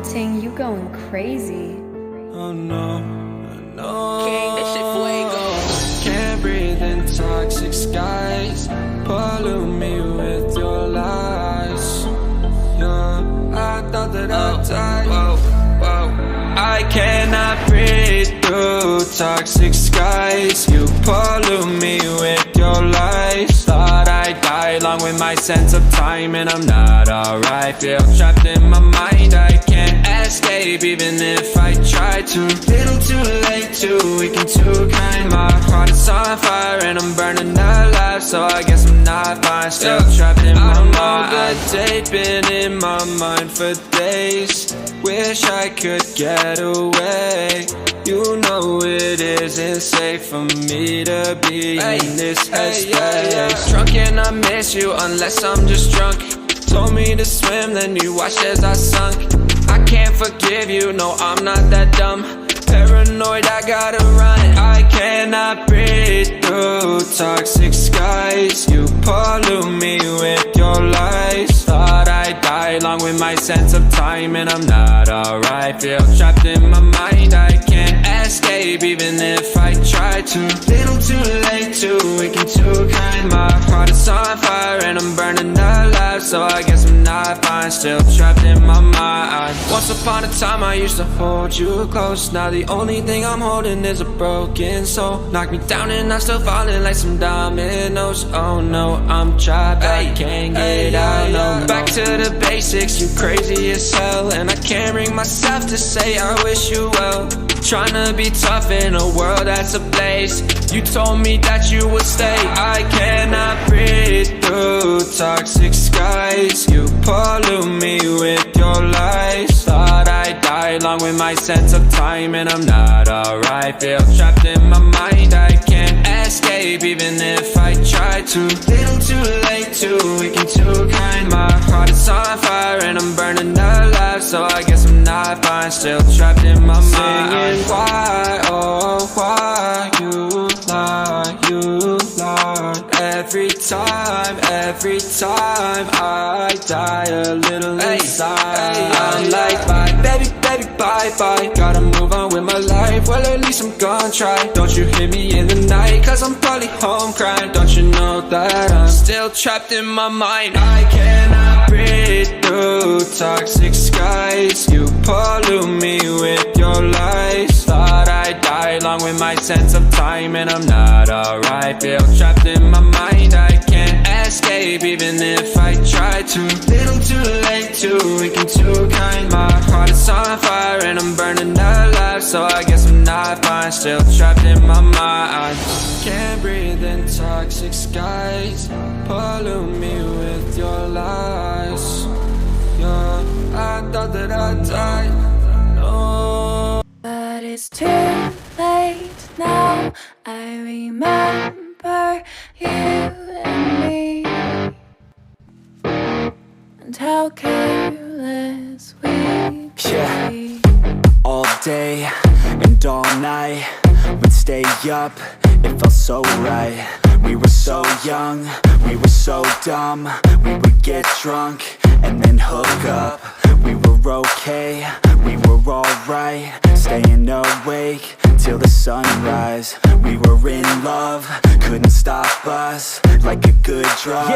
Ting, you going crazy. Oh no, no. King, this shit fuego. Can't breathe in toxic skies. Pollute me with your lies. Yeah, I thought that I'd die. Whoa, whoa. I cannot breathe through toxic skies. You pollute me with your lies. Thought I'd die along with my sense of time, and I'm not alright. Feel trapped in my mind, I can't escape even if I try to. Little too late, too weak and too kind. My heart is on fire and I'm burning alive, so I guess I'm not fine. Still trapped in my mind. Good day, been in my mind for days. Wish I could get away. You know it isn't safe for me to be in this headspace. Drunk and I miss you unless I'm just drunk. Told me to swim, then you watched as I sunk. I can't forgive you, no I'm not that dumb. Paranoid, I gotta run. I cannot breathe through toxic skies. You pollute me with your lies. Thought I'd die along with my sense of time, and I'm not alright. Feel trapped in my mind, I can't escape even if I try to. Little too late, too weak and too kind. My heart is on fire and I'm burning alive, so I guess I'm not fine. Still trapped in my mind. Once upon a time I used to hold you close. Now the only thing I'm holding is a broken soul. Knock me down and I'm still falling like some dominoes. Oh no, I'm trapped, I can't get out, no. Back to the basics, you crazy as hell. And I can't bring myself to say I wish you well. Tryna be tough in a world that's ablaze. You told me that you would stay. I cannot breathe through toxic skies. You pollute me with your lies. Thought I'd die along with my sense of time, and I'm not alright. Feel trapped in my mind, I can't escape even if I try to. Little too late, too weak and too kind. My heart is on fire and I'm burning alive, so I guess I'm not fine. Still trapped in my mind. Why, oh why you lie every time I die a little inside. I'm like bye, baby, bye, bye. Gotta move on with my life, well at least I'm gonna try. Don't you hear me in the night, cause I'm probably home crying. Don't you know that I'm still trapped in my mind. I cannot breathe through toxic skies. You pollute me with your lies. Thought I'd die along with my sense of time, and I'm not alright. Feel trapped in my mind, I can't escape even if I try to. Little too late, too weak and too kind. My heart is on fire and I'm burning alive, so I guess I'm not fine. Still trapped in my mind. Can't breathe in toxic skies. Pollute me with your lies. Yeah, I thought that I'd die. No. But it's too late now. I remember you and me, and how careless we could be. All day and all night, we'd stay up, it felt so right. We were so young, we were so dumb. We would get drunk and then hook up. We were okay, we were alright, staying awake till the sunrise. We were in love, couldn't stop us, like a good drug,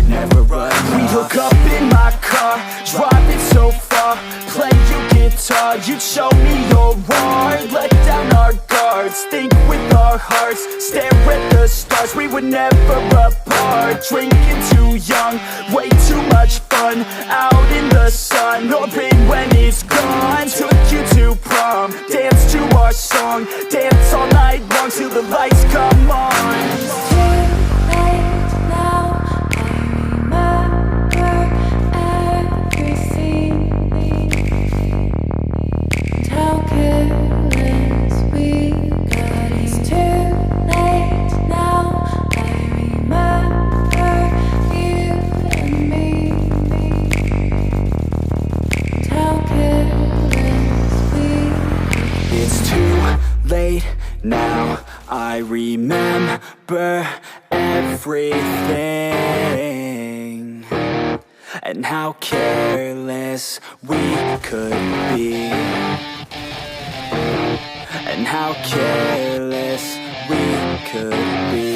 never enough. We hook up in my car, driving so far, play you guitar, you'd show me your art. Let down our guards, think with our hearts, stare at the stars, we were never apart. Drinking too young, way too much fun, out in the sun, or rain when it's gone. Took you to prom, dance to our song, dance all night long till the lights come on. It's too late now. I remember everything, and how careless we got. It's too late now. I remember you and me, and how careless we got. It's too late now, I remember everything, and how careless we could be, and how careless we could be.